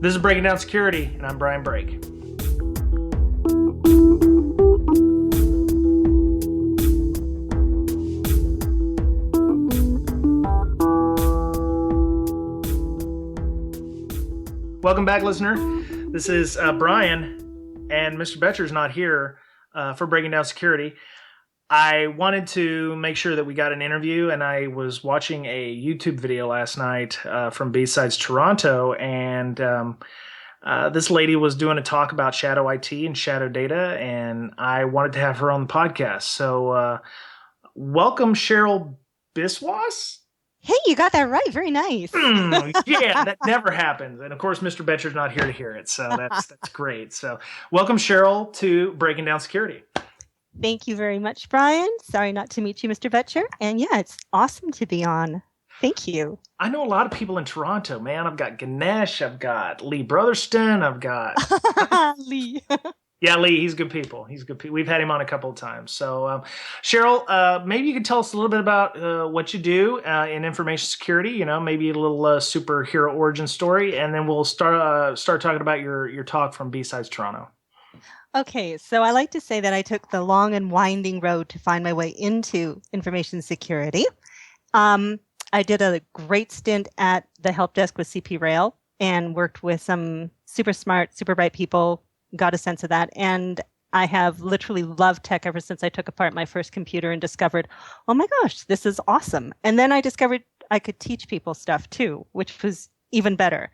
This is Breaking Down Security, and I'm Brian Brake. Welcome back, listener. This is Brian, and Mr. Boettcher's not here for Breaking Down Security. I wanted to make sure that we got an interview, and I was watching a YouTube video last night from Bsides Toronto, and this lady was doing a talk about shadow IT and shadow data, and I wanted to have her on the podcast. So welcome, Cheryl Biswas. Hey, you got that right. Very nice. Yeah, that never happens. And of course, Mr. Boettcher's not here to hear it, so that's great. So welcome, Cheryl, to Breaking Down Security. Thank you very much, Brian. Sorry not to meet you, Mr. Boettcher. And yeah, it's awesome to be on. Thank you. I know a lot of people in Toronto, man. I've got Ganesh, I've got Lee Brotherston, I've got Lee. Yeah, Lee, he's good people. We've had him on a couple of times. So, Cheryl, maybe you could tell us a little bit about what you do in information security. You know, maybe a little superhero origin story, and then we'll start talking about your talk from Bsides Toronto. Okay, so I like to say that I took the long and winding road to find my way into information security. I did a great stint at the help desk with CP Rail and worked with some super smart, super bright people, got a sense of that. And I have literally loved tech ever since I took apart my first computer and discovered, oh my gosh, this is awesome. And then I discovered I could teach people stuff too, which was even better.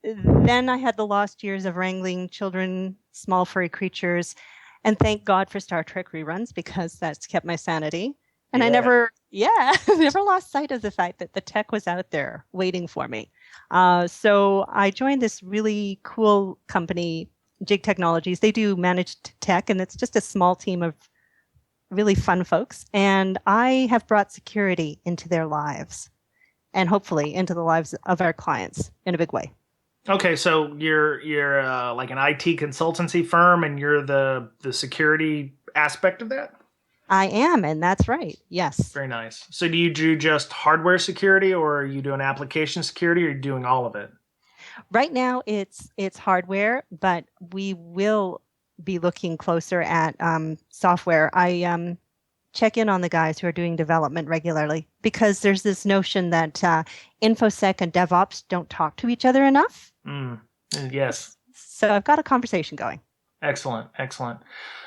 Then I had the lost years of wrangling children, small furry creatures, and thank God for Star Trek reruns because that's kept my sanity. And I never lost sight of the fact that the tech was out there waiting for me. So I joined this really cool company, Jig Technologies. They do managed tech, and it's just a small team of really fun folks. And I have brought security into their lives and hopefully into the lives of our clients in a big way. Okay, so you're like an IT consultancy firm, and you're the security aspect of that? I am, and that's right. Yes. Very nice. So do you do just hardware security, or are you doing application security, or are you doing all of it? Right now, it's hardware, but we will be looking closer at software. I check in on the guys who are doing development regularly because there's this notion that InfoSec and DevOps don't talk to each other enough. Yes. So I've got a conversation going. Excellent.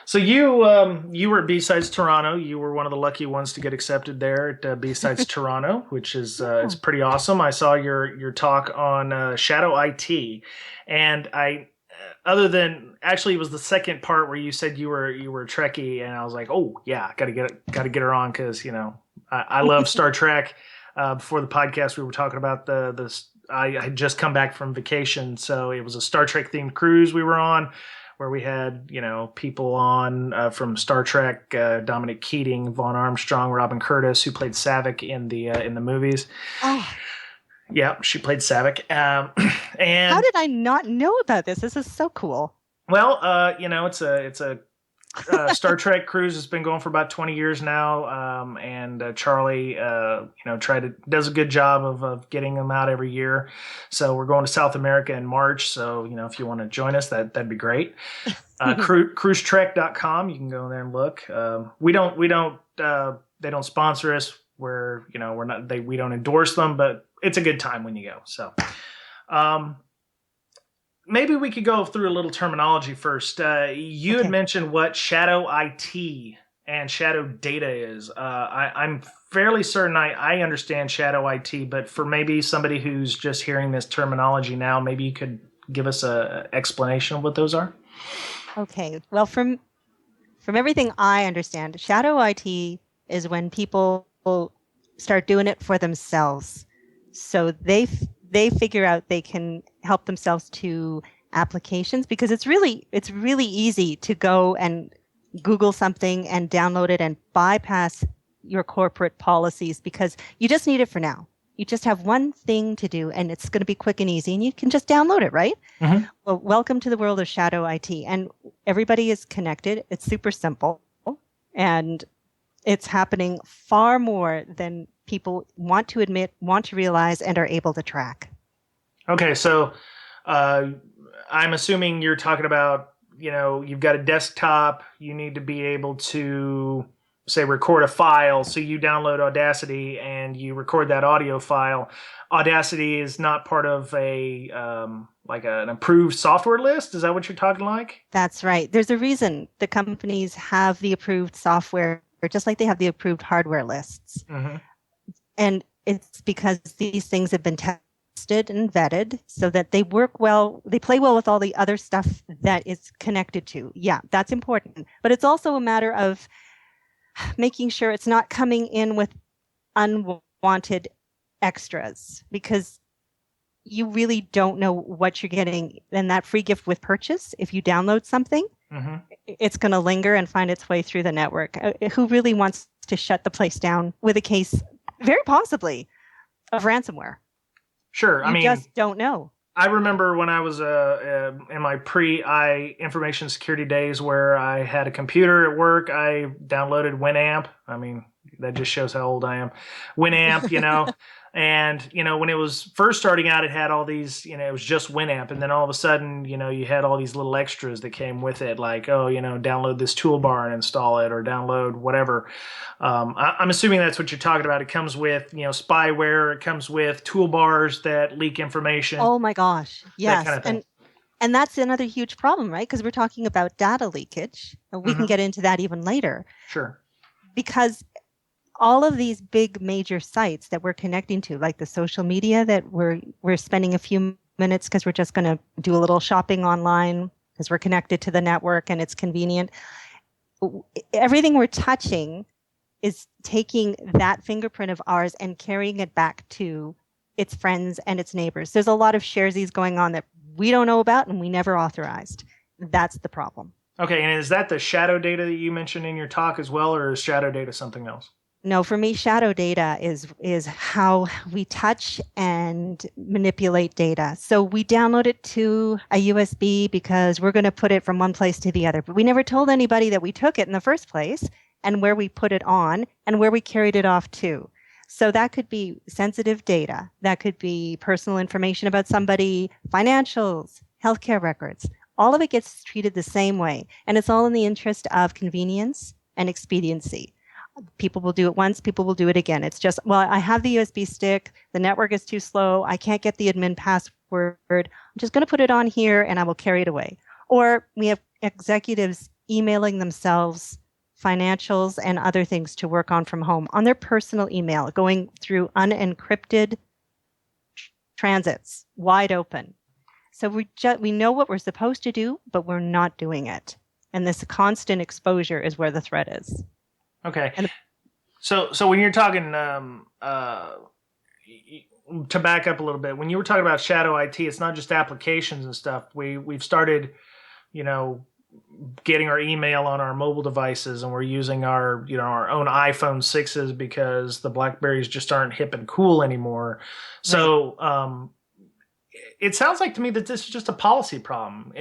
So you were at Bsides Toronto. You were one of the lucky ones to get accepted there at Bsides Toronto, which is it's pretty awesome. I saw your talk on shadow IT, and other than actually it was the second part where you said you were a Trekkie, and I was like, oh yeah, got to get her on because I love Star Trek. Before the podcast, we were talking about I had just come back from vacation, so it was a Star Trek themed cruise we were on, where we had, people on from Star Trek, Dominic Keating, Vaughn Armstrong, Robin Curtis, who played Saavik in the movies. Oh. Yeah, she played Saavik. And how did I not know about this? This is so cool. Well, it's a Star Trek cruise has been going for about 20 years now, and Charlie, does a good job of getting them out every year. So we're going to South America in March. So if you want to join us, that'd be great. Cruisetrek.com. You can go there and look. We don't they don't sponsor us. We don't endorse them, but it's a good time when you go. So, maybe we could go through a little terminology first. You had mentioned what shadow IT and shadow data is. I'm fairly certain I understand shadow IT, but for maybe somebody who's just hearing this terminology now, maybe you could give us an explanation of what those are. Okay. Well, from everything I understand, shadow IT is when people start doing it for themselves. So they figure out they can help themselves to applications because it's really easy to go and Google something and download it and bypass your corporate policies because you just need it for now. You just have one thing to do and it's going to be quick and easy and you can just download it, right? Mm-hmm. Well, welcome to the world of shadow IT, and everybody is connected. It's super simple and it's happening far more than people want to admit, want to realize, and are able to track. Okay, so uh, I'm assuming you're talking about, you've got a desktop, you need to be able to, say, record a file. So you download Audacity and you record that audio file. Audacity is not part of like an approved software list. Is that what you're talking like? That's right. There's a reason the companies have the approved software, just like they have the approved hardware lists. Mm-hmm. And it's because these things have been tested and vetted so that they work well, they play well with all the other stuff that it's connected to. Yeah, that's important. But it's also a matter of making sure it's not coming in with unwanted extras, because you really don't know what you're getting. And that free gift with purchase, if you download something, Mm-hmm. it's going to linger and find its way through the network. Who really wants to shut the place down with a case, very possibly, of ransomware? Sure. You just don't know. I remember when I was in my information security days where I had a computer at work, I downloaded Winamp. I mean, that just shows how old I am. Winamp, and, when it was first starting out, it had all these, it was just Winamp. And then all of a sudden, you had all these little extras that came with it, like, download this toolbar and install it, or download whatever. I'm assuming that's what you're talking about. It comes with, spyware. It comes with toolbars that leak information. Oh my gosh. Yes. That kind of thing. And that's another huge problem, right? Because we're talking about data leakage. We can get into that even later. Sure. Because all of these big major sites that we're connecting to, like the social media that we're spending a few minutes because we're just going to do a little shopping online because we're connected to the network and it's convenient. Everything we're touching is taking that fingerprint of ours and carrying it back to its friends and its neighbors. There's a lot of sharesies going on that we don't know about and we never authorized. That's the problem. Okay, and is that the shadow data that you mentioned in your talk as well, or is shadow data something else? No, for me, shadow data is how we touch and manipulate data. So we download it to a USB because we're going to put it from one place to the other. But we never told anybody that we took it in the first place and where we put it on and where we carried it off to. So that could be sensitive data. That could be personal information about somebody, financials, healthcare records. All of it gets treated the same way. And it's all in the interest of convenience and expediency. People will do it once, people will do it again. It's just, well, I have the USB stick, the network is too slow, I can't get the admin password, I'm just going to put it on here and I will carry it away. Or we have executives emailing themselves financials and other things to work on from home on their personal email, going through unencrypted transits, wide open. So we know what we're supposed to do, but we're not doing it. And this constant exposure is where the threat is. Okay. So when you're talking, to back up a little bit, when you were talking about shadow IT, it's not just applications and stuff. We've started, getting our email on our mobile devices, and we're using our, our own iPhone 6s because the Blackberries just aren't hip and cool anymore. So, it sounds like to me that this is just a policy problem.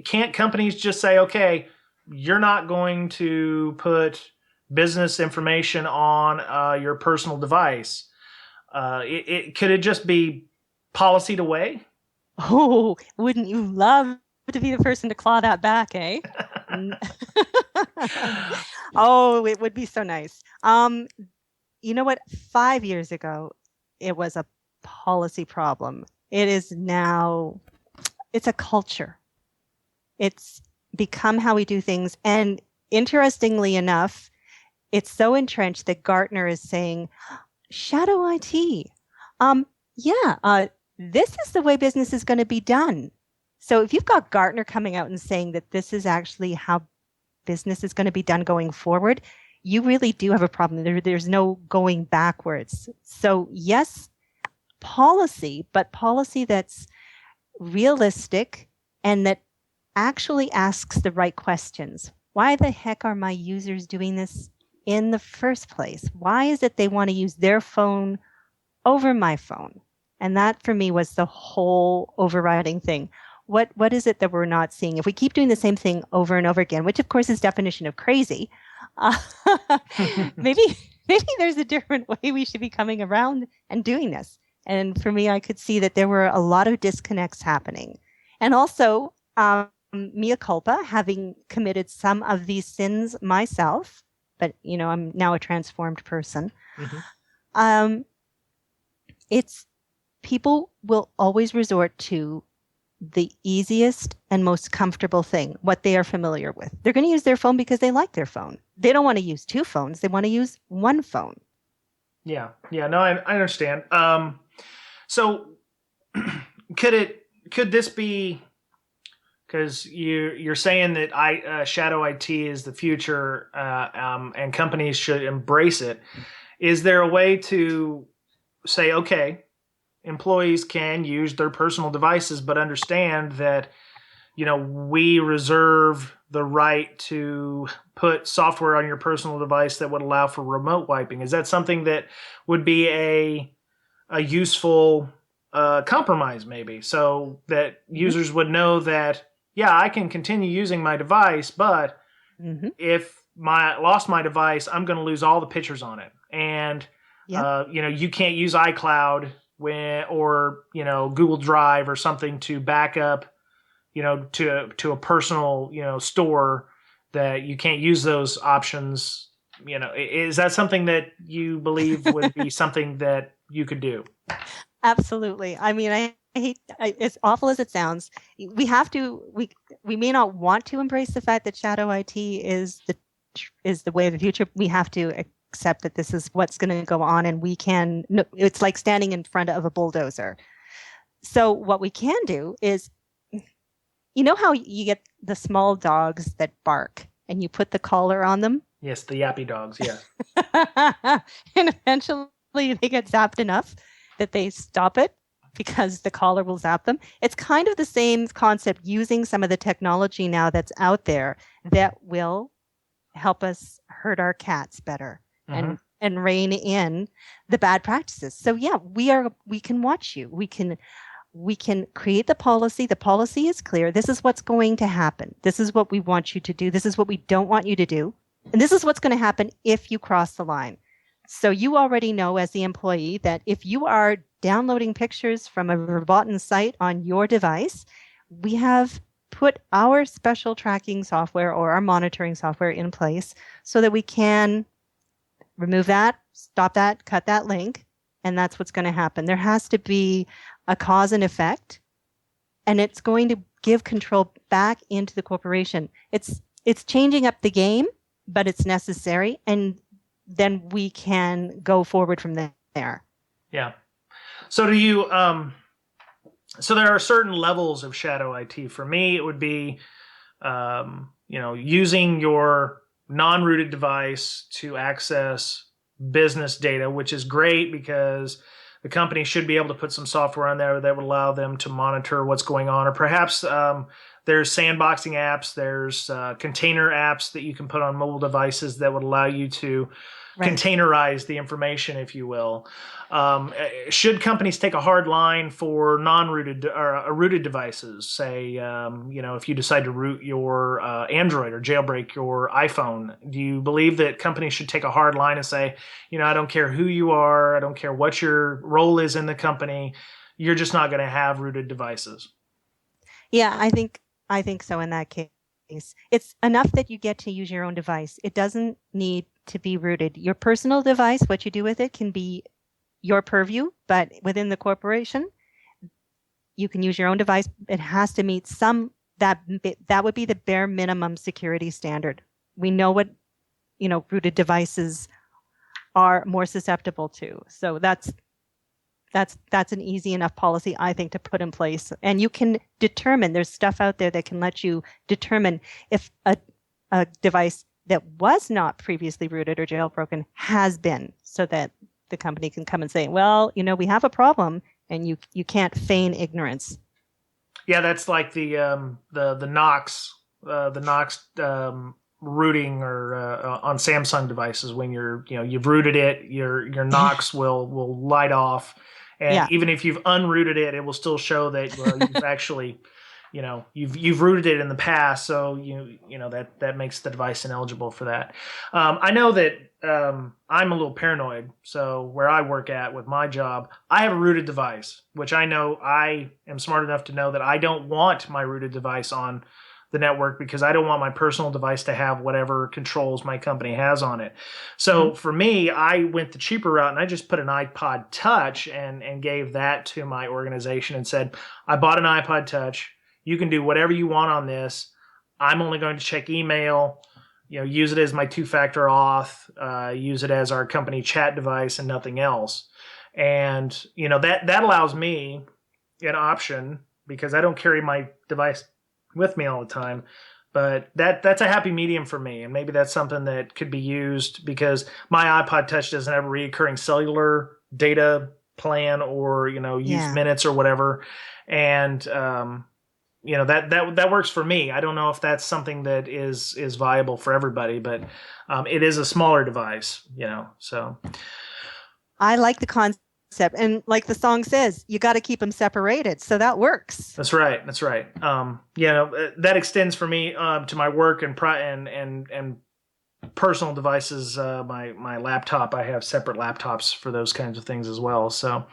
Can't companies just say, okay, you're not going to put business information on your personal device? Could it just be policy away? Oh, wouldn't you love to be the person to claw that back, eh? Oh, it would be so nice. You know what? 5 years ago, it was a policy problem. It is now, it's a culture. It's become how we do things. And interestingly enough, it's so entrenched that Gartner is saying, shadow IT. This is the way business is going to be done. So if you've got Gartner coming out and saying that this is actually how business is going to be done going forward, you really do have a problem. There's no going backwards. So yes, policy, but policy that's realistic and that actually asks the right questions. Why the heck are my users doing this in the first place? Why is it they want to use their phone over my phone? And that for me was the whole overriding thing. What is it that we're not seeing? If we keep doing the same thing over and over again, which of course is definition of crazy, maybe there's a different way we should be coming around and doing this. And for me, I could see that there were a lot of disconnects happening. And also, mea culpa, having committed some of these sins myself, but I'm now a transformed person. Mm-hmm. It's people will always resort to the easiest and most comfortable thing, what they are familiar with. They're going to use their phone because they like their phone. They don't want to use two phones. They want to use one phone. Yeah. No, I understand. So could this be, because you're saying that shadow IT is the future, and companies should embrace it. Is there a way to say, okay, employees can use their personal devices, but understand that, we reserve the right to put software on your personal device that would allow for remote wiping? Is that something that would be a useful compromise, maybe, so that users would know that, yeah, I can continue using my device, but if lost my device, I'm going to lose all the pictures on it. And, you can't use iCloud or Google Drive or something to back up, to a personal, store, that you can't use those options. Is that something that you believe would be something that you could do? Absolutely. I mean, I hate, as awful as it sounds, we may not want to embrace the fact that shadow IT is the way of the future. We have to accept that this is what's going to go on, and it's like standing in front of a bulldozer. So what we can do is, how you get the small dogs that bark and you put the collar on them? Yes, the yappy dogs, yeah. And eventually they get zapped enough that they stop it because the collar will zap them. It's kind of the same concept, using some of the technology now that's out there that will help us herd our cats better and rein in the bad practices. So yeah, we can watch you. We can create the policy. The policy is clear. This is what's going to happen. This is what we want you to do. This is what we don't want you to do. And this is what's going to happen if you cross the line. So you already know, as the employee, that if you are downloading pictures from a verboten site on your device, we have put our special tracking software or our monitoring software in place so that we can remove that, stop that, cut that link, and that's what's going to happen. There has to be a cause and effect, and it's going to give control back into the corporation. It's changing up the game, but it's necessary, and then we can go forward from there. Yeah. So do you, so there are certain levels of shadow IT. For me, it would be, using your non-rooted device to access business data, which is great because the company should be able to put some software on there that would allow them to monitor what's going on. Or perhaps there's sandboxing apps, there's container apps that you can put on mobile devices that would allow you to containerize the information, if you will. Should companies take a hard line for non-rooted or rooted devices? Say, if you decide to root your Android or jailbreak your iPhone, do you believe that companies should take a hard line and say, I don't care who you are, I don't care what your role is in the company, you're just not going to have rooted devices? Yeah, I think so in that case. It's enough that you get to use your own device. It doesn't need to be rooted. Your personal device, what you do with it can be your purview, but within the corporation, you can use your own device. It has to meet that would be the bare minimum security standard. We know what, rooted devices are more susceptible to. So that's an easy enough policy, I think, to put in place. And you can determine, there's stuff out there that can let you determine if a device that was not previously rooted or jailbroken has been, so that the company can come and say, well, we have a problem, and you can't feign ignorance. Yeah, that's like the Knox rooting or on Samsung devices. When you've rooted it, your Knox will light off, and even if you've unrooted it, it will still show that you've actually you've rooted it in the past, so that makes the device ineligible for that. I know that I'm a little paranoid, so where I work at with my job, I have a rooted device, which I know I am smart enough to know that I don't want my rooted device on the network because I don't want my personal device to have whatever controls my company has on it. So for me, I went the cheaper route and I just put an iPod Touch and gave that to my organization and said, I bought an iPod Touch. You can do whatever you want on this. I'm only going to check email, use it as my two-factor auth, use it as our company chat device and nothing else. And, that allows me an option because I don't carry my device with me all the time, but that's a happy medium for me. And maybe that's something that could be used because my iPod Touch doesn't have a recurring cellular data plan or, use minutes or whatever. And, that works for me. I don't know if that's something that is viable for everybody, but it is a smaller device, so. I like the concept. And like the song says, you got to keep them separated. So that works. That's right. That extends for me to my work and personal devices. My laptop, I have separate laptops for those kinds of things as well. So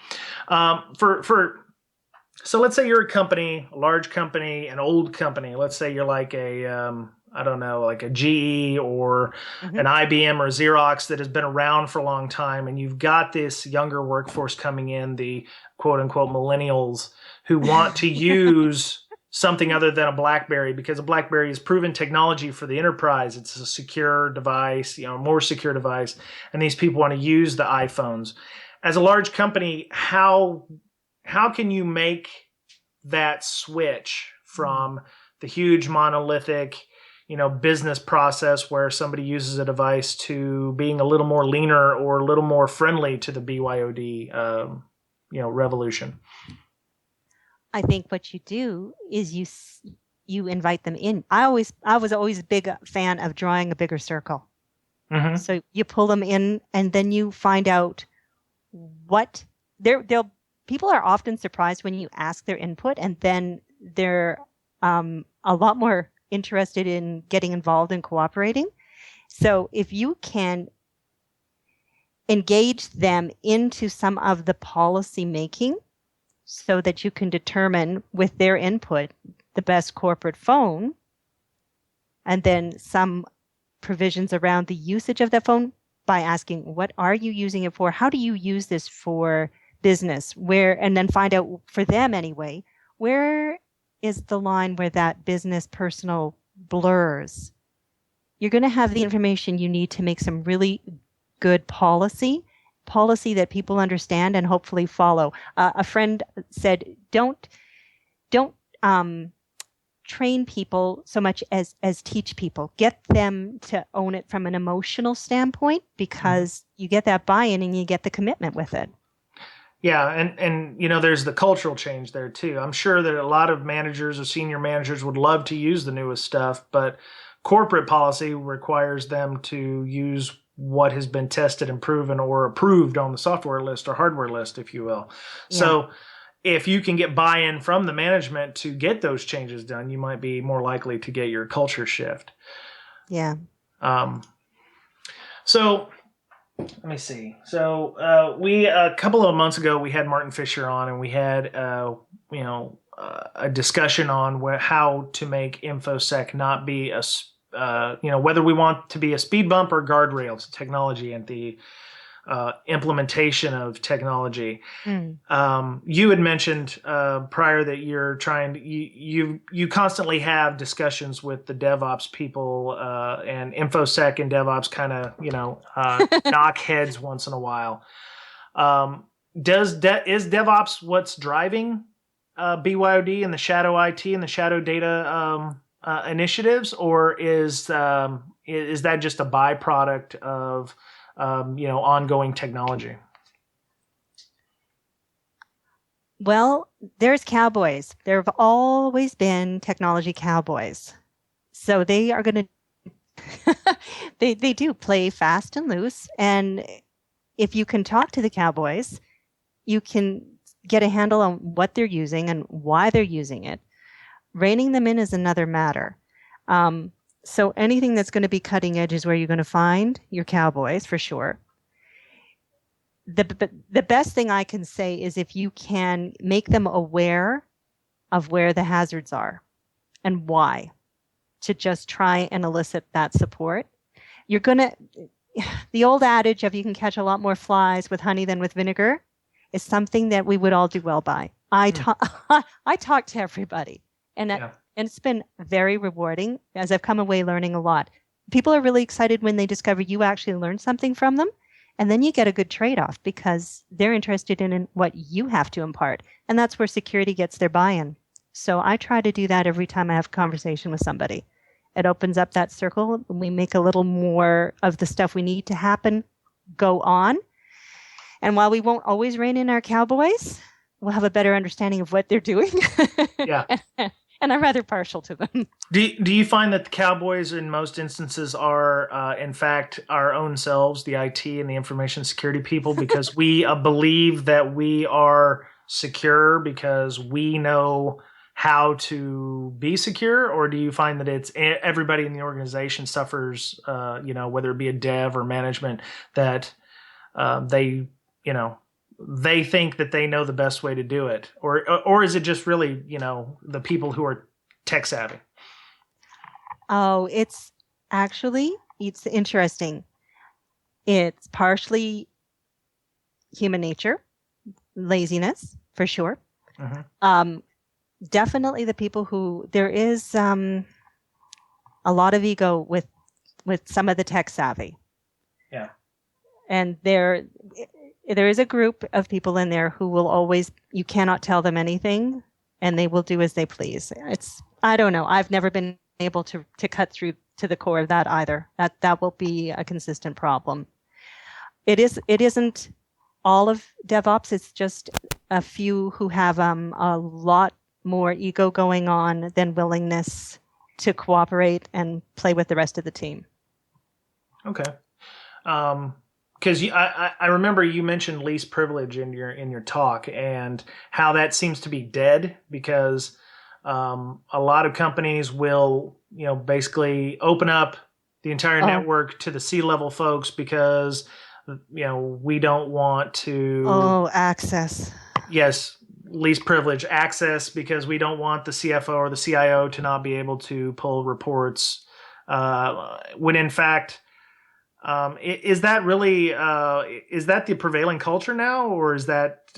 so let's say you're a company, a large company, an old company. Let's say you're like like a GE or an IBM or a Xerox that has been around for a long time, and you've got this younger workforce coming in, the quote unquote millennials who want to use something other than a BlackBerry because a BlackBerry is proven technology for the enterprise. It's a secure device, more secure device, and these people want to use the iPhones. As a large company, how can you make that switch from the huge monolithic business process where somebody uses a device to being a little more leaner or a little more friendly to the BYOD, revolution? I think what you do is you invite them in. I was always a big fan of drawing a bigger circle. So you pull them in and then you find out what people are often surprised when you ask their input, and then they're a lot more interested in getting involved and cooperating. So if you can engage them into some of the policy making so that you can determine with their input the best corporate phone, and then some provisions around the usage of that phone by asking, what are you using it for? How do you use this for business? And then find out for them anyway, where is the line where that business personal blurs. You're going to have the information you need to make some really good policy that people understand and hopefully follow. A friend said, don't train people so much as teach people. Get them to own it from an emotional standpoint, because you get that buy-in and you get the commitment with it. Yeah, and there's the cultural change there too. I'm sure that a lot of managers or senior managers would love to use the newest stuff, but corporate policy requires them to use what has been tested and proven or approved on the software list or hardware list, if you will. Yeah. So if you can get buy-in from the management to get those changes done, you might be more likely to get your culture shift. Yeah. So let me see. So we a couple of months ago we had Martin Fisher on, and we had a discussion on how to make InfoSec not be a whether we want to be a speed bump or guardrails technology and the implementation of technology. You had mentioned prior that you're trying to, you constantly have discussions with the DevOps people, and InfoSec and DevOps kind of knock heads once in a while. Is DevOps what's driving BYOD and the shadow IT and the shadow data initiatives, or is that just a byproduct of ongoing technology? Well, there's cowboys. There have always been technology cowboys. So they are going to, they do play fast and loose. And if you can talk to the cowboys, you can get a handle on what they're using and why they're using it, Reining them in is another matter. So anything that's going to be cutting edge is where you're going to find your cowboys for sure. The best thing I can say is if you can make them aware of where the hazards are and why, to just try and elicit that support. You're going to, the old adage of you can catch a lot more flies with honey than with vinegar is something that we would all do well by. I talk to everybody, and it's been very rewarding as I've come away learning a lot. People are really excited when they discover you actually learned something from them. And then you get a good trade-off because they're interested in what you have to impart. And that's where security gets their buy-in. So I try to do that every time I have a conversation with somebody. It opens up that circle, and we make a little more of the stuff we need to happen go on. And while we won't always rein in our cowboys, we'll have a better understanding of what they're doing. Yeah. And I'm rather partial to them. Do you find that the cowboys in most instances are, in fact, our own selves, the IT and the information security people, because we believe that we are secure because we know how to be secure? Or do you find that it's everybody in the organization suffers, whether it be a dev or management, that they think that they know the best way to do it? Or is it just really, the people who are tech savvy? Oh, it's interesting. It's partially human nature, laziness, for sure. Mm-hmm. Definitely the people who, there is a lot of ego with some of the tech savvy. Yeah. And there is a group of people in there who will always, you cannot tell them anything and they will do as they please. I don't know. I've never been able to cut through to the core of that either. That will be a consistent problem. It isn't all of DevOps. It's just a few who have a lot more ego going on than willingness to cooperate and play with the rest of the team. Okay. Because I remember you mentioned least privilege in your talk and how that seems to be dead because a lot of companies will basically open up the entire network to the C-level folks because we don't want to access. Yes, least privilege access because we don't want the CFO or the CIO to not be able to pull reports when in fact. Is that really is that the prevailing culture now, or is that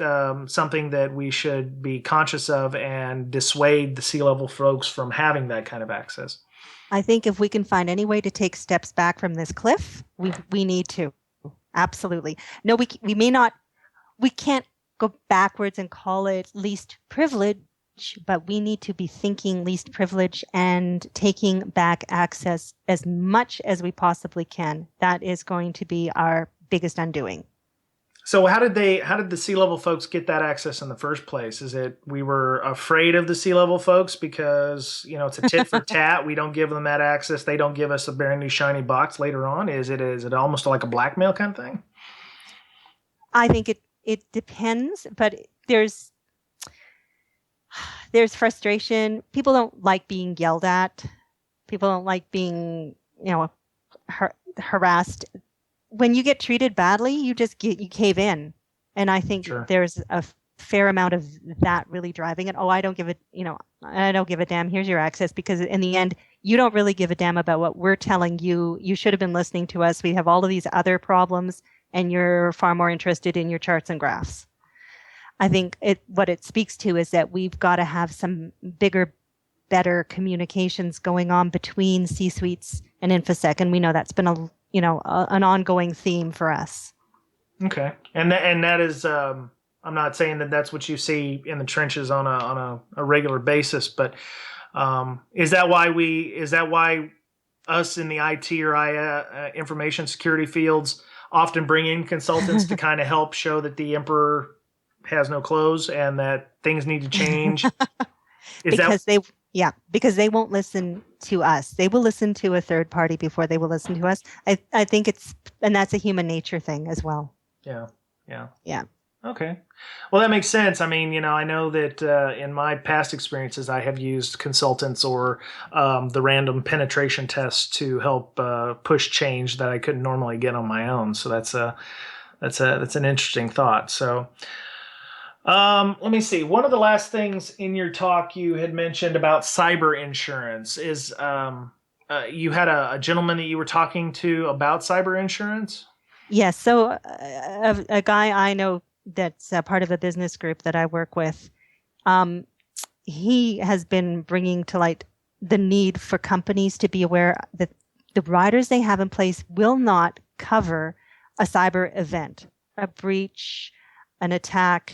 something that we should be conscious of and dissuade the C-level folks from having that kind of access? I think if we can find any way to take steps back from this cliff, we need to. Absolutely. No, we can't go backwards and call it least privilege, but we need to be thinking least privilege and taking back access as much as we possibly can. That is going to be our biggest undoing. So how did the C-level folks get that access in the first place? Is it we were afraid of the C-level folks because, it's a tit for tat. We don't give them that access. They don't give us a brand new shiny box later on. Is it almost like a blackmail kind of thing? I think it depends, but there's frustration. People don't like being yelled at. People don't like being, harassed. When you get treated badly, you cave in. And I think there's a fair amount of that really driving it. Oh, I don't give a damn. Here's your access, because in the end, you don't really give a damn about what we're telling you. You should have been listening to us. We have all of these other problems, and you're far more interested in your charts and graphs. I think what it speaks to is that we've got to have some bigger, better communications going on between C-suites and InfoSec, and we know that's been an ongoing theme for us. Okay, and that is I'm not saying that that's what you see in the trenches on a regular basis, but is that why us in the IT or information security fields often bring in consultants to kind of help show that the emperor has no clothes and that things need to change? Because they won't listen to us. They will listen to a third party before they will listen to us. I think and that's a human nature thing as well. Yeah. Okay. Well, that makes sense. I mean, I know that in my past experiences, I have used consultants or the random penetration tests to help push change that I couldn't normally get on my own. So that's an interesting thought. So let me see. One of the last things in your talk you had mentioned about cyber insurance is you had a gentleman that you were talking to about cyber insurance. Yes. So a guy I know that's part of a business group that I work with, um, he has been bringing to light the need for companies to be aware that the riders they have in place will not cover a cyber event, a breach, an attack,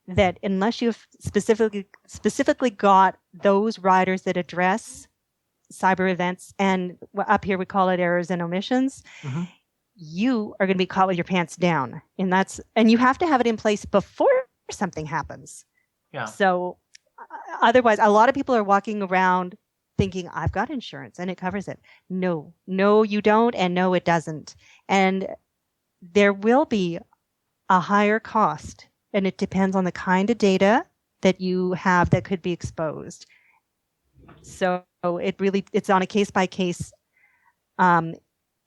that unless you've specifically got those riders that address cyber events, and up here we call it errors and omissions, Mm-hmm. you are going to be caught with your pants down. And you have to have it in place before something happens. Yeah. So otherwise, a lot of people are walking around thinking, I've got insurance and it covers it. No, you don't. And no, it doesn't. And there will be a higher cost. And it depends on the kind of data that you have that could be exposed. So it's on a case by case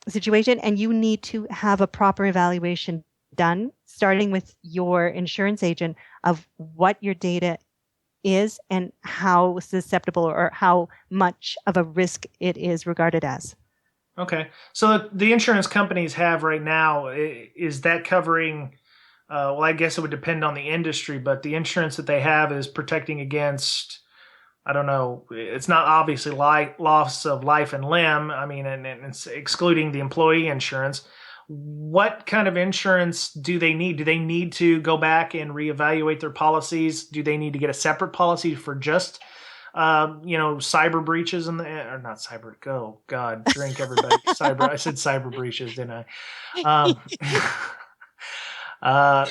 situation, and you need to have a proper evaluation done, starting with your insurance agent of what your data is and how susceptible or how much of a risk it is regarded as. Okay. So the insurance companies have right now, is that covering, well, I guess it would depend on the industry, but the insurance that they have is protecting against, I don't know, it's not obviously loss of life and limb. I mean, and it's excluding the employee insurance. What kind of insurance do they need? Do they need to go back and reevaluate their policies? Do they need to get a separate policy for just, cyber breaches or not cyber? Oh God, drink everybody. Cyber. I said cyber breaches, didn't I?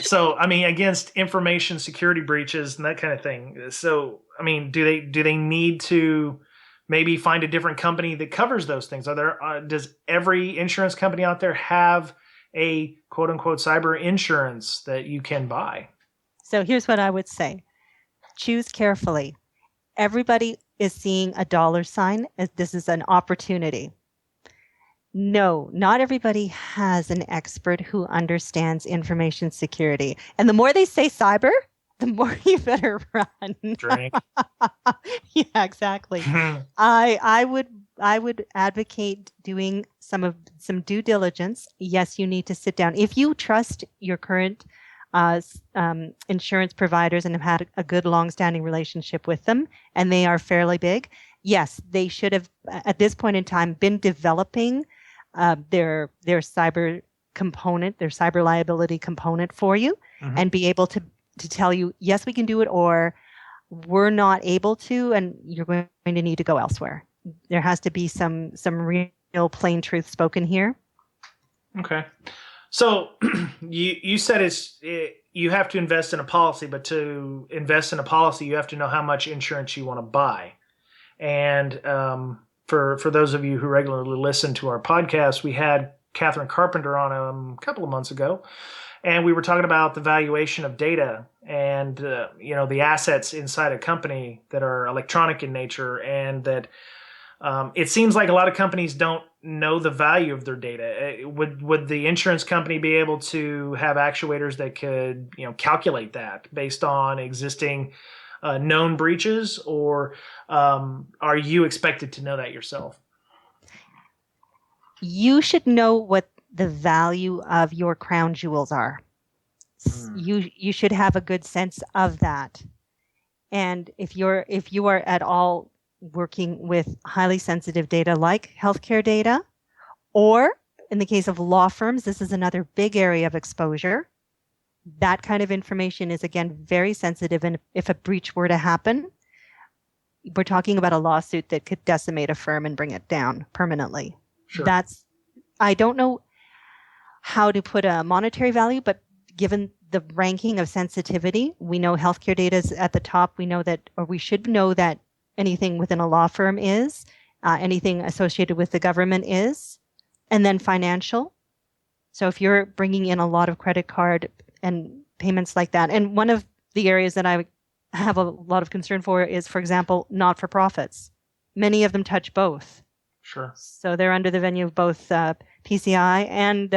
So I mean, against information security breaches and that kind of thing. So I mean, do they need to maybe find a different company that covers those things? Does every insurance company out there have a quote unquote cyber insurance that you can buy? So here's what I would say: choose carefully. Everybody is seeing a dollar sign as this is an opportunity. No, not everybody has an expert who understands information security. And the more they say cyber, the more you better run. Drink. Yeah, exactly. I would advocate doing some due diligence. Yes, you need to sit down. If you trust your current insurance providers and have had a good long-standing relationship with them, and they are fairly big, yes, they should have at this point in time been developing their cyber component, their cyber liability component for you, and be able to tell you, yes, we can do it, or we're not able to, and you're going to need to go elsewhere. There has to be some real plain truth spoken here. Okay. So you said you have to invest in a policy, but to invest in a policy, you have to know how much insurance you want to buy. And for those of you who regularly listen to our podcast, we had Catherine Carpenter on a couple of months ago, and we were talking about the valuation of data and the assets inside a company that are electronic in nature, and that it seems like a lot of companies don't know the value of their data. Would the insurance company be able to have actuators that could calculate that based on existing known breaches, or are you expected to know that yourself? You should know what the value of your crown jewels are. You should have a good sense of that. And if you are at all working with highly sensitive data like healthcare data, or in the case of law firms, this is another big area of exposure. That kind of information is, again, very sensitive. And if a breach were to happen, we're talking about a lawsuit that could decimate a firm and bring it down permanently. Sure. I don't know how to put a monetary value, but given the ranking of sensitivity, we know healthcare data is at the top. We know that, or we should know that anything within a law firm is, anything associated with the government is, and then financial. So if you're bringing in a lot of credit card and payments like that. And one of the areas that I have a lot of concern for is, for example, not-for-profits. Many of them touch both. Sure. So they're under the venue of both PCI and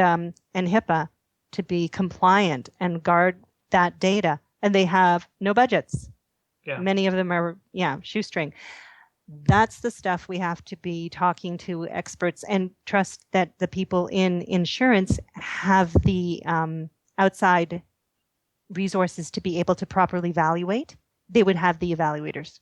HIPAA to be compliant and guard that data. And they have no budgets. Yeah. Many of them are, shoestring. That's the stuff we have to be talking to experts and trust that the people in insurance have the outside resources to be able to properly evaluate. They would have the evaluators.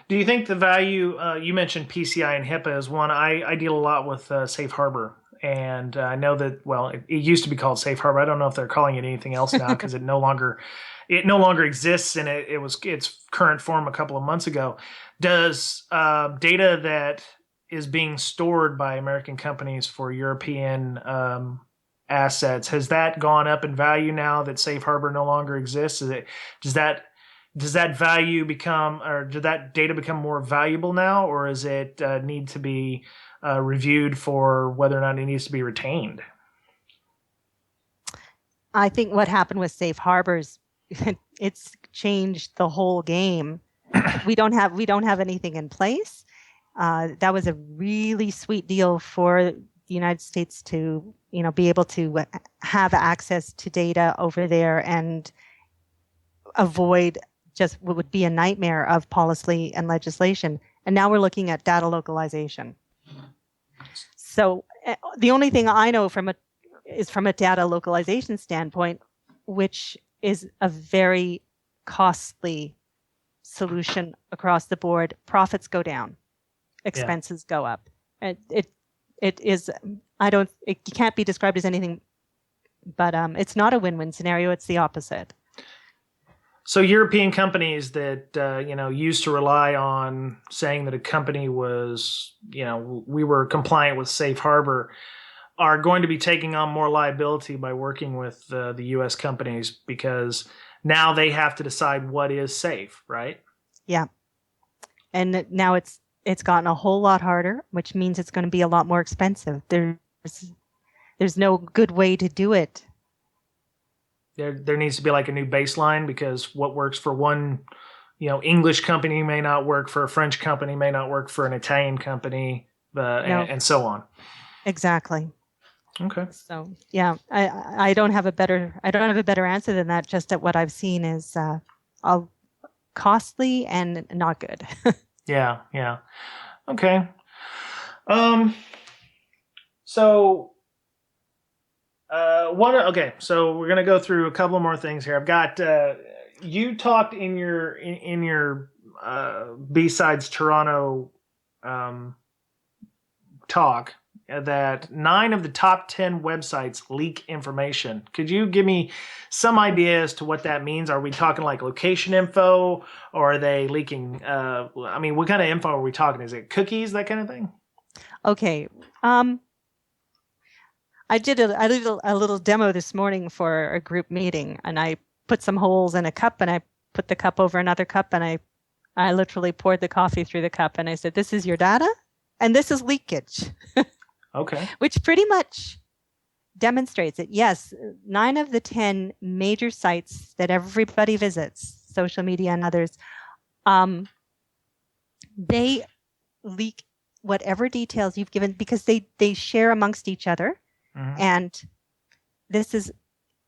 Do you think the value, you mentioned PCI and HIPAA is one. I deal a lot with Safe Harbor. And I know that, well, it used to be called Safe Harbor. I don't know if they're calling it anything else now because it no longer exists in it was its current form a couple of months ago. Does data that is being stored by American companies for European assets, has that gone up in value now that Safe Harbor no longer exists? Does that value become, or did that data become more valuable now, or is it need to be reviewed for whether or not it needs to be retained? I think what happened with Safe Harbors, it's changed the whole game. We don't have anything in place. That was a really sweet deal for the United States to, be able to have access to data over there and avoid just what would be a nightmare of policy and legislation. And now we're looking at data localization. So the only thing I know from a data localization standpoint, which is a very costly solution across the board. Profits go down, expenses go up. It can't be described as anything, but it's not a win-win scenario. It's the opposite. So European companies that used to rely on saying that a company was, we were compliant with Safe Harbor, are going to be taking on more liability by working with the U.S. companies because now they have to decide what is safe, right? Yeah, and now it's gotten a whole lot harder, which means it's going to be a lot more expensive. There's no good way to do it. There needs to be like a new baseline because what works for one, English company may not work for a French company, may not work for an Italian company, and so on. Exactly. Okay. So yeah, I don't have a better answer than that. Just that what I've seen is all costly and not good. Yeah. Okay. So so we're gonna go through a couple more things here. I've got you talked in your Bsides Toronto talk that 9 of the top 10 websites leak information. Could you give me some idea as to what that means? Are we talking like location info, or are they leaking? What kind of info are we talking? Is it cookies, that kind of thing? Okay. I did a little demo this morning for a group meeting, and I put some holes in a cup, and I put the cup over another cup, and I literally poured the coffee through the cup, and I said, "This is your data, and this is leakage." Okay. Which pretty much demonstrates it. Yes, 9 of the 10 major sites that everybody visits, social media and others, they leak whatever details you've given because they share amongst each other. Mm-hmm. And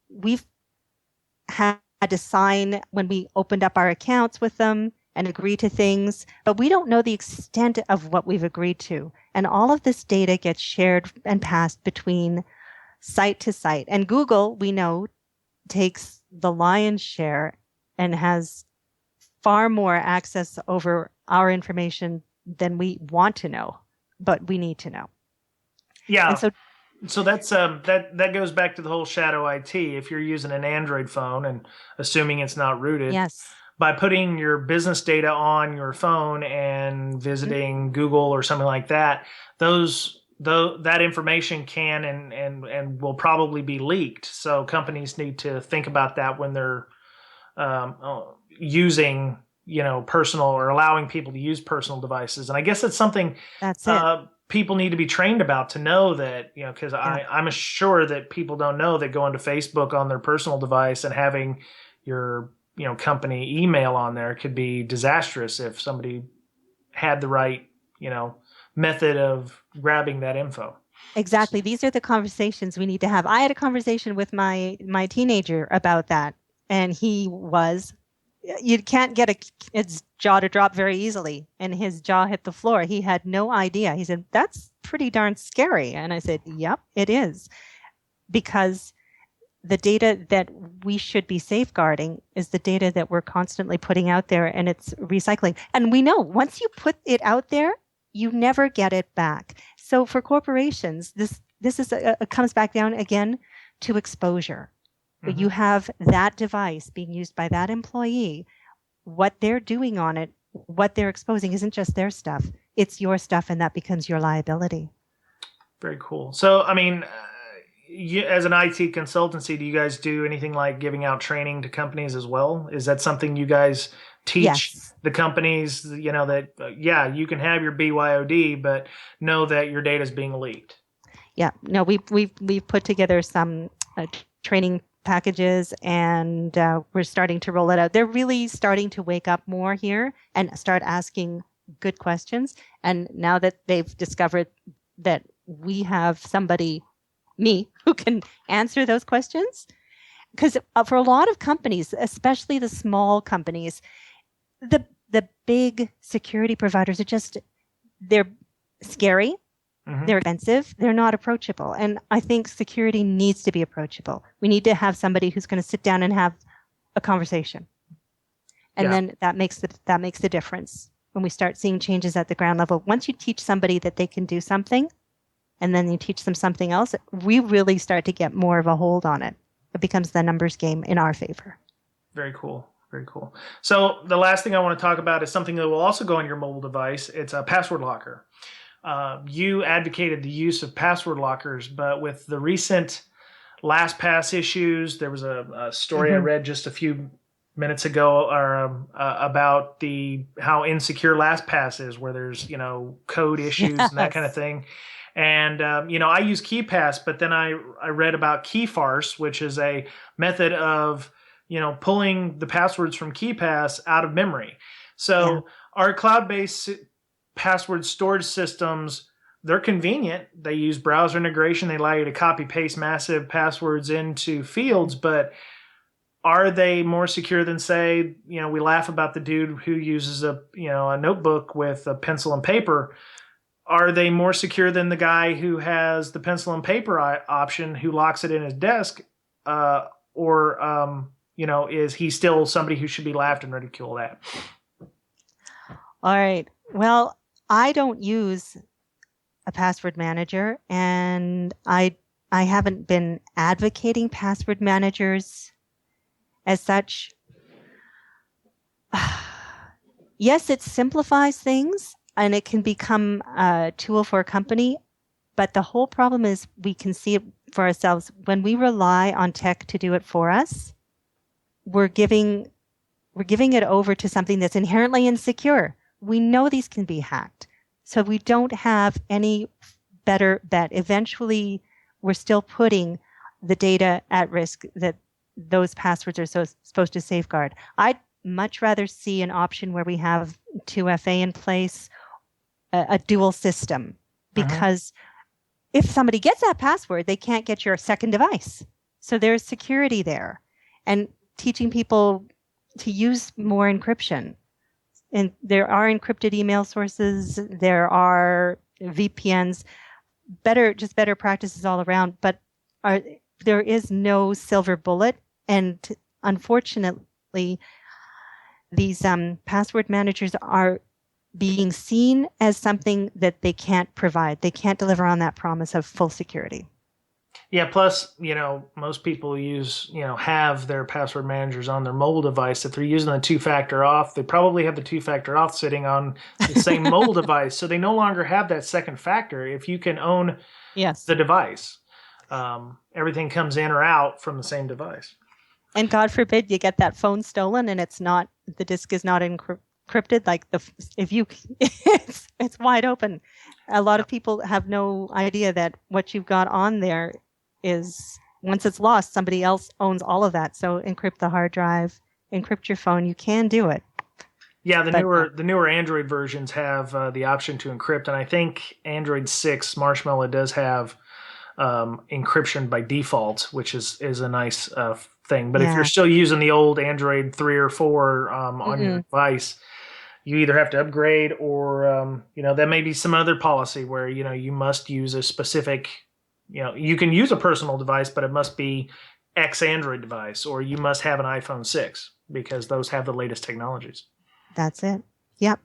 we've had to sign when we opened up our accounts with them and agree to things, but we don't know the extent of what we've agreed to. And all of this data gets shared and passed between site to site. And Google, we know, takes the lion's share and has far more access over our information than we want to know, but we need to know. Yeah. And so that's that goes back to the whole shadow IT. If you're using an Android phone and assuming it's not rooted, yes, by putting your business data on your phone and visiting mm-hmm. Google or something like that, that information can and will probably be leaked. So companies need to think about that when they're using personal or allowing people to use personal devices. And I guess it's something people need to be trained about to know that, because I'm sure that people don't know that going to Facebook on their personal device and having your, company email on there could be disastrous if somebody had the right, method of grabbing that info. Exactly. These are the conversations we need to have. I had a conversation with my teenager about that, and you can't get its jaw to drop very easily, and his jaw hit the floor. He had no idea. He said, "That's pretty darn scary." And I said, "Yep, it is." Because the data that we should be safeguarding is the data that we're constantly putting out there, and it's recycling. And we know once you put it out there, you never get it back. So for corporations, this comes back down again to exposure. Mm-hmm. You have that device being used by that employee. What they're doing on it, what they're exposing isn't just their stuff. It's your stuff, and that becomes your liability. Very cool. So, I mean, as an IT consultancy, do you guys do anything like giving out training to companies as well? Is that something you guys teach the companies, that, you can have your BYOD, but know that your data is being leaked? Yeah, no, we've put together some training packages, and we're starting to roll it out. They're really starting to wake up more here and start asking good questions. And now that they've discovered that we have somebody, me, who can answer those questions, because for a lot of companies, especially the small companies, the big security providers they're scary, mm-hmm. they're expensive, they're not approachable. And I think security needs to be approachable. We need to have somebody who's going to sit down and have a conversation. And then that makes the difference when we start seeing changes at the ground level. Once you teach somebody that they can do something, and then you teach them something else, we really start to get more of a hold on it. It becomes the numbers game in our favor. Very cool. Very cool. So the last thing I want to talk about is something that will also go on your mobile device. It's a password locker. You advocated the use of password lockers, but with the recent LastPass issues, there was a story mm-hmm. I read just a few minutes ago about how insecure LastPass is, where there's code issues and that kind of thing. And I use KeyPass, but then I read about KeyFarce, which is a method of pulling the passwords from KeyPass out of memory. So our cloud-based password storage systems, they're convenient. They use browser integration. They allow you to copy paste massive passwords into fields, but are they more secure than, say, we laugh about the dude who uses a notebook with a pencil and paper. Are they more secure than the guy who has the pencil and paper option, who locks it in his desk? Is he still somebody who should be laughed and ridiculed at? All right. Well, I don't use a password manager, and I haven't been advocating password managers as such. Yes, it simplifies things, and it can become a tool for a company. But the whole problem is we can see it for ourselves. When we rely on tech to do it for us, we're giving it over to something that's inherently insecure. We know these can be hacked. So we don't have any better bet. Eventually, we're still putting the data at risk that those passwords are supposed to safeguard. I'd much rather see an option where we have 2FA in place, a dual system, because if somebody gets that password, they can't get your second device. So there's security there. And teaching people to use more encryption. And there are encrypted email sources. There are VPNs, better practices all around. But there is no silver bullet. And unfortunately, these password managers are being seen as something that they can't provide. They can't deliver on that promise of full security. Yeah, plus, most people have their password managers on their mobile device. If they're using the two-factor auth, they probably have the two-factor auth sitting on the same mobile device. So they no longer have that second factor. If you can own the device, everything comes in or out from the same device. And God forbid you get that phone stolen and the disk is not encrypted, like if you, it's wide open. A lot of people have no idea that what you've got on there is, once it's lost, somebody else owns all of that. So encrypt the hard drive, encrypt your phone. You can do it. Yeah, the newer Android versions have the option to encrypt, and I think Android 6 Marshmallow does have encryption by default, which is a nice thing. But if you're still using the old Android 3 or 4 on your device, you either have to upgrade or there may be some other policy where you must use a specific, you can use a personal device, but it must be X Android device, or you must have an iPhone 6 because those have the latest technologies. That's it. Yep.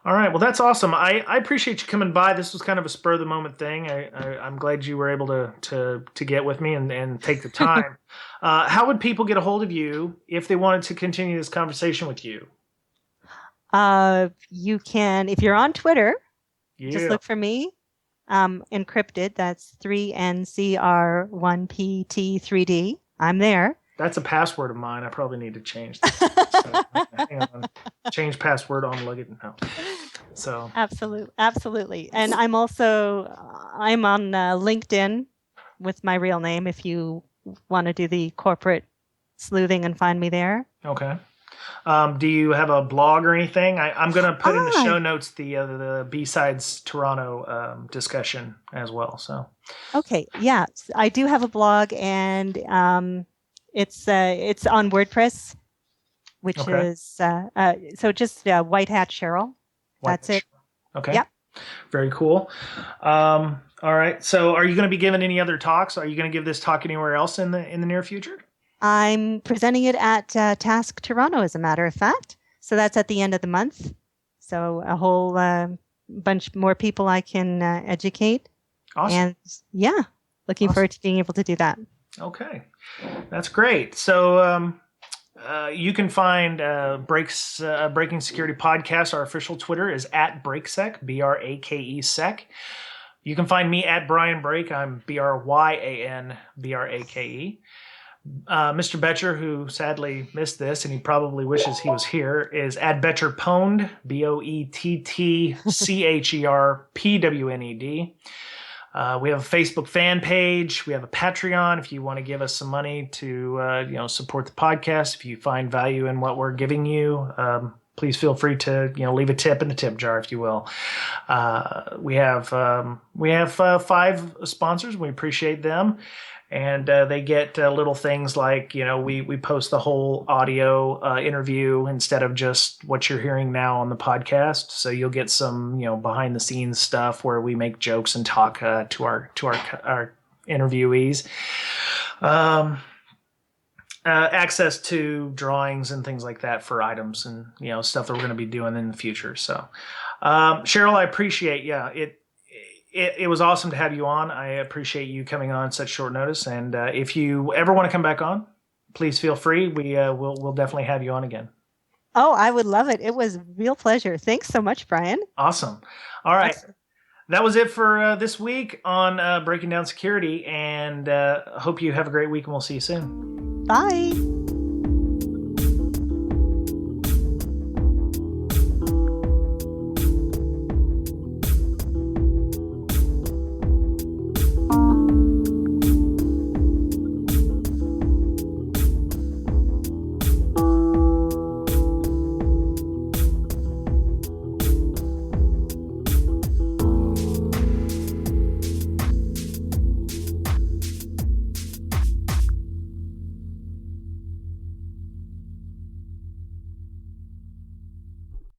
All right. Well, that's awesome. I appreciate you coming by. This was kind of a spur of the moment thing. I'm glad you were able to get with me and take the time. How would people get a hold of you if they wanted to continue this conversation with you? You can, if you're on Twitter, just look for me. Encrypted. That's 3NCR1PT3D. I'm there. That's a password of mine. I probably need to change that. So, hang on. Change password on Luggett now. So absolutely. And I'm on LinkedIn with my real name if you want to do the corporate sleuthing and find me there. Okay. Do you have a blog or anything? I'm going to put in the show notes the Bsides Toronto discussion as well. So. Okay. Yeah, I do have a blog, and it's on WordPress, which is so just White Hat Cheryl. That's it. Okay. Yep. Very cool. All right. So, are you going to be giving any other talks? Are you going to give this talk anywhere else in the near future? I'm presenting it at Task Toronto, as a matter of fact. So that's at the end of the month. So a whole bunch more people I can educate. Awesome. And looking forward to being able to do that. Okay. That's great. So you can find Breaking Security Podcast. Our official Twitter is @BrakeSec, BRAKE-SEC. You can find me at Brian Brake. I'm BRYANBRAKE. Mr. Boettcher, who sadly missed this, and he probably wishes he was here, is at Boettcherpwned, BOETTCHERPWNED. We have a Facebook fan page. We have a Patreon if you want to give us some money to support the podcast. If you find value in what we're giving you, please feel free to leave a tip in the tip jar, if you will. We have 5 sponsors. We appreciate them. And they get little things like, we post the whole audio interview instead of just what you're hearing now on the podcast. So you'll get some, behind the scenes stuff where we make jokes and talk to our interviewees. Access to drawings and things like that for items and, stuff that we're going to be doing in the future. So, Cheryl, I appreciate, It was awesome to have you on. I appreciate you coming on such short notice. And if you ever want to come back on, please feel free. We'll definitely have you on again. Oh, I would love it. It was a real pleasure. Thanks so much, Brian. Awesome. All right. That was it for this week on Breaking Down Security. And hope you have a great week, and we'll see you soon. Bye.